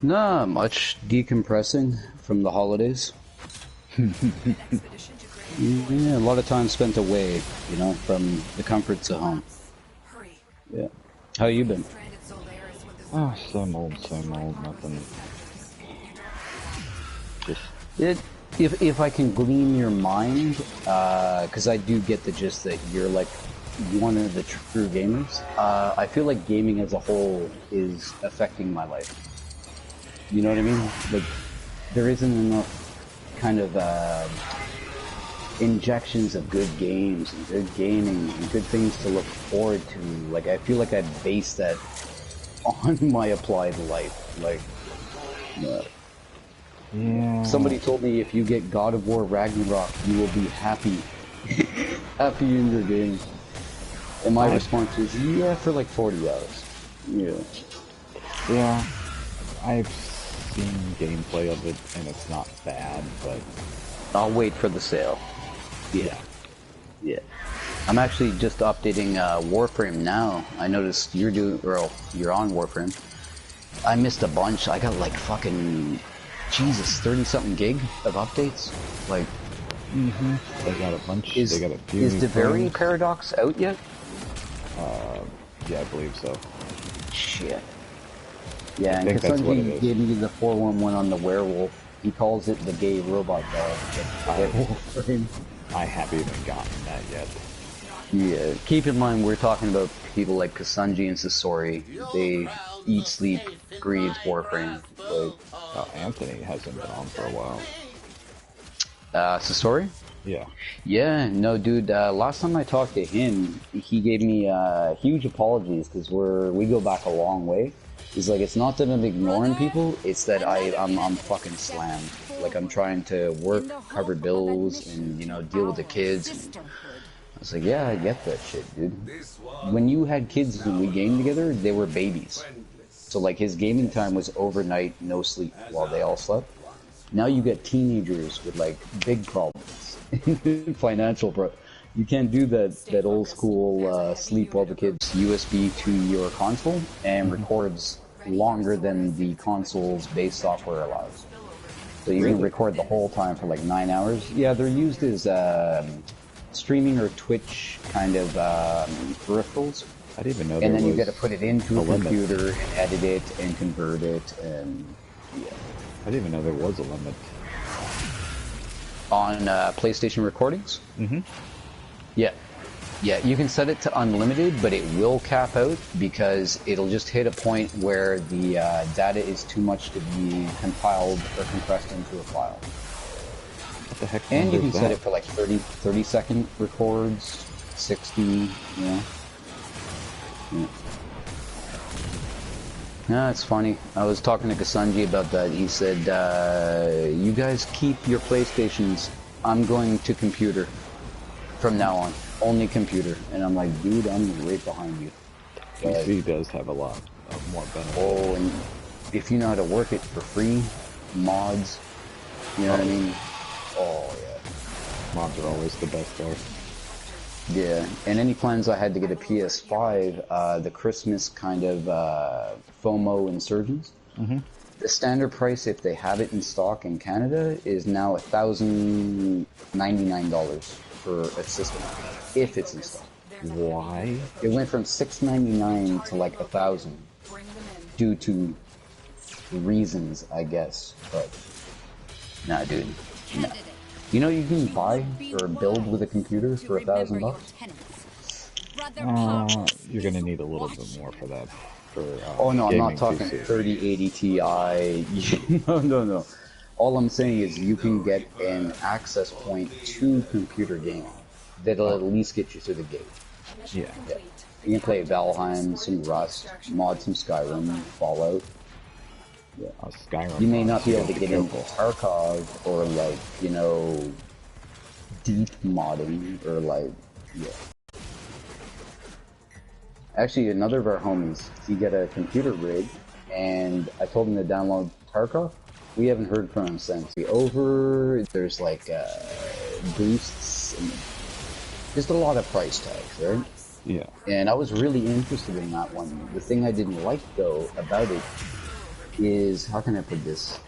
Not much. Decompressing from the holidays. Yeah, a lot of time spent away, you know, from the comforts of home. Yeah. How you been? Oh, same old, nothing. Just... If I can glean your mind, because I do get the gist that you're like one of the true gamers. I feel like gaming as a whole is affecting my life. You know what I mean? Like, there isn't enough kind of injections of good games and good gaming and good things to look forward to. Like, I feel like I base that on my applied life. Like, yeah. Somebody told me if you get God of War Ragnarok, you will be happy. Happy in your game. And my response is, yeah, for like 40 hours. Yeah. Yeah. I've seen gameplay of it, and it's not bad, but... I'll wait for the sale. Yeah. Yeah. I'm actually just updating Warframe now. I noticed you're on Warframe. I missed a bunch. I got like fucking... Jesus, 30-something gig of updates? Like... They got a bunch, they got a few... Is the Very Paradox out yet? Yeah, I believe so. Shit. Yeah, and Kasunji gave me the 411 on the werewolf. He calls it the gay robot dog. I haven't even gotten that yet. Yeah, keep in mind we're talking about people like Kasunji and Sasori. They eat, sleep, breathe Warframe. Like, Anthony hasn't been on for a while. Sasori? Yeah. Yeah, no, dude. Last time I talked to him, he gave me huge apologies because we go back a long way. He's like, it's not that I'm ignoring people; it's that I'm fucking slammed. Like I'm trying to work, cover bills, and deal with the kids. And I was like, yeah, I get that shit, dude. When you had kids and we gamed together, they were babies. So like his gaming time was overnight, no sleep, while they all slept. Now you get teenagers with like big problems, financial problems. You can't do that old school sleep while the kids USB to your console and records longer than the console's base software allows. So you can record the whole time for like 9 hours. Yeah, they're used as streaming or Twitch kind of peripherals. I didn't even know. And then you got to put it into a computer and edit it and convert it, and yeah. I didn't even know there was a limit on PlayStation recordings. Yeah, you can set it to unlimited, but it will cap out because it'll just hit a point where the data is too much to be compiled or compressed into a file. What the heck? And you can set it for like 30-second records, 60, yeah. No, it's funny. I was talking to Kasunji about that. He said, you guys keep your PlayStations. I'm going to computer from now on. Only computer. And I'm like, dude, I'm right behind you. PC does have a lot of more benefits. Oh, and if you know how to work it for free, mods, you know what I mean? Oh, yeah. Mods are always the best part. Yeah, and any plans I had to get a PS5, the Christmas kind of FOMO insurgents, the standard price, if they have it in stock in Canada, is now $1,099 for a system, if it's in stock. Why? It went from $699 to like $1,000 due to reasons, I guess. But nah, dude, nah. You know you can buy or build with a computer for $1,000? You're gonna need a little bit more for that. Oh no, I'm not talking 3080 Ti. No. All I'm saying is you can get an access point to computer gaming that'll at least get you through the gate. Yeah. You can play Valheim, some Rust, mod some Skyrim, Fallout. Yeah. Skyrim. You may not be able to get into Tarkov or like, deep modding or like, yeah. Actually, another of our homies, he got a computer rig, and I told him to download Tarkov. We haven't heard from him since. There's like boosts, and just a lot of price tags, right? Yeah. And I was really interested in that one. The thing I didn't like though about it is, how can I put this?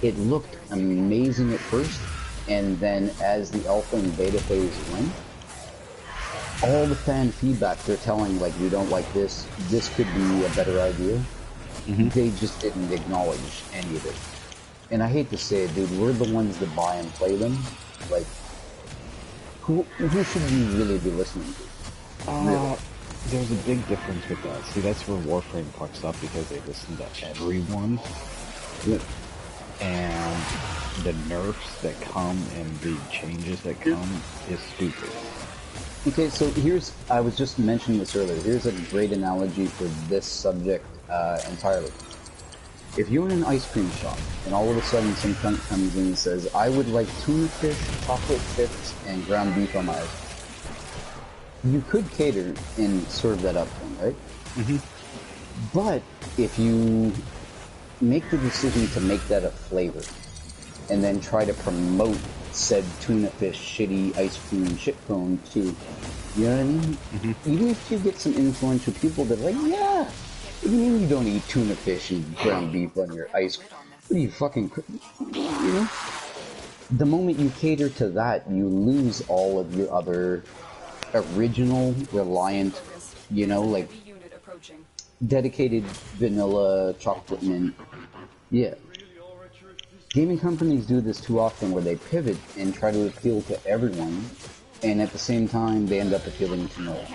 It looked amazing at first, and then as the alpha and beta phase went, all the fan feedback they're telling, like, we don't like this could be a better idea, they just didn't acknowledge any of it. And I hate to say it, dude, we're the ones that buy and play them. Like, who should you really be listening to? Really? There's a big difference with that. See, that's where Warframe fucks up, because they listen to everyone. Yeah. And the nerfs that come and the changes that come is stupid. Okay, so I was just mentioning this earlier, here's a great analogy for this subject entirely. If you're in an ice cream shop, and all of a sudden some cunt comes in and says, I would like tuna fish, chocolate chips, and ground beef on my ice cream, you could cater and serve that up to them, right? But if you make the decision to make that a flavor, and then try to promote said tuna fish shitty ice cream shit cone to, you know what I mean? Even if you get some influential people that are like, yeah, what do you mean you don't eat tuna fish and ground beef on your ice cream? What are you fucking, you know? The moment you cater to that, you lose all of your other original, reliant, you know, like, dedicated vanilla chocolate mint. Yeah. Gaming companies do this too often, where they pivot and try to appeal to everyone, and at the same time they end up appealing to no one.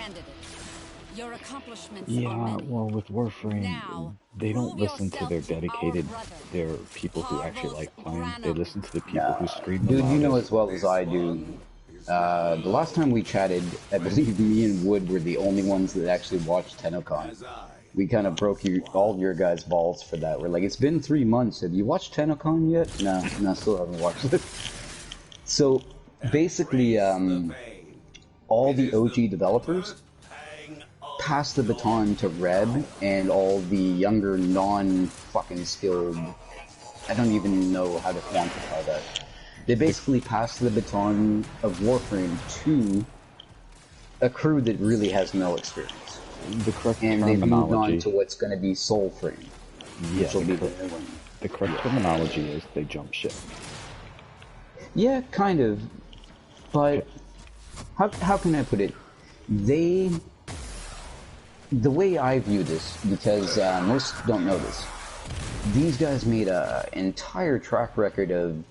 Yeah, well, with Warframe, they don't listen to their dedicated, their people who actually like playing. They listen to the people who scream the Dude, you know loudest. as well as I do, the last time we chatted, I believe me and Wood were the only ones that actually watched TennoCon. We kind of broke all your guys' balls for that. We're like, it's been 3 months. Have you watched TennoCon yet? No, still haven't watched it. So, basically, all the OG developers passed the baton to Reb and all the younger, non-fucking skilled... I don't even know how to quantify that. They basically passed the baton of Warframe to a crew that really has no experience. The correct and terminology. they've moved on to what's going to be Soulframe. Yeah, which will be the correct terminology is they jump ship. Yeah, kind of. But how can I put it? The way I view this, because most don't know this, these guys made an entire track record of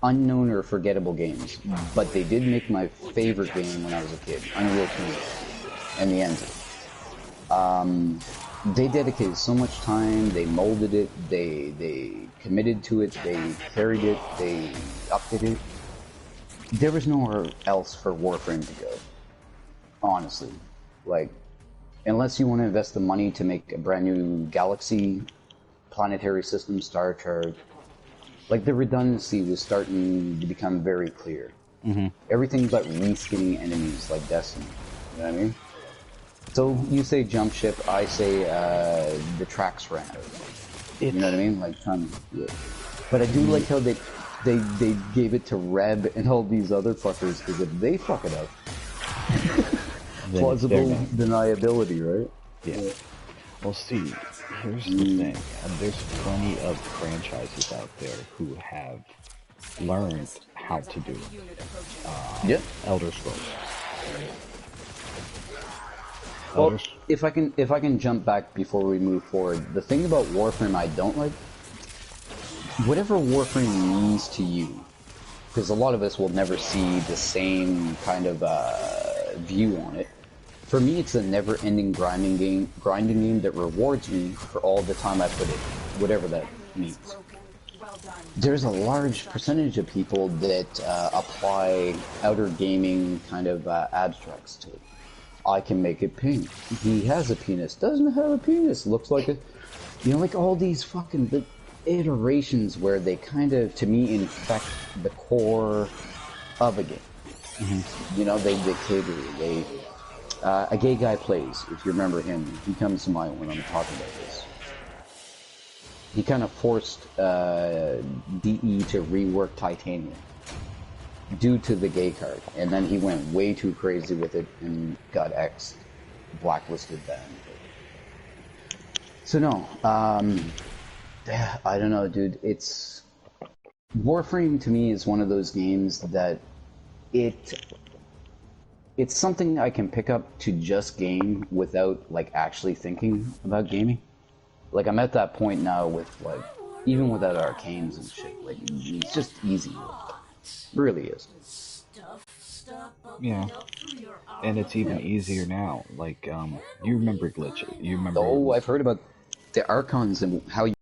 unknown or forgettable games, but they did make my favorite game when I was a kid, Unreal Tournament, and the engine. They dedicated so much time, they molded it, they committed to it, they carried it, they updated it. There was nowhere else for Warframe to go, honestly. Like, unless you want to invest the money to make a brand new galaxy, planetary system, Star Trek, like, the redundancy was starting to become very clear. Everything but reskinning enemies like Destiny, you know what I mean? So, you say jump ship, I say the tracks ran out. You know what I mean? Like, but I do like how they gave it to Reb and all these other fuckers, because if they fuck it up, plausible deniability, right? Yeah. Well, see, here's the thing. There's plenty of franchises out there who have learned how to do Elder Scrolls. Well, if I can jump back before we move forward, the thing about Warframe I don't like, whatever Warframe means to you, because a lot of us will never see the same kind of view on it. For me, it's a never-ending grinding game that rewards me for all the time I put in, whatever that means. There's a large percentage of people that apply outer gaming kind of abstracts to it. I can make it pink. He has a penis. Doesn't have a penis. Looks like it. You know, like all these fucking iterations where they kind of, to me, infect the core of a game. You know, they cater. A gay guy plays, if you remember him. He comes to mind when I'm talking about this. He kind of forced DE to rework Titanium due to the gay card, and then he went way too crazy with it and got blacklisted then. So no, I don't know, dude. It's Warframe to me is one of those games that it's something I can pick up to just game without like actually thinking about gaming. Like I'm at that point now with like even without arcanes and shit. Like it's just easy. It really is. Yeah. And it's even easier now. Like, you remember glitches. You remember... Oh, I've heard about the archons and how you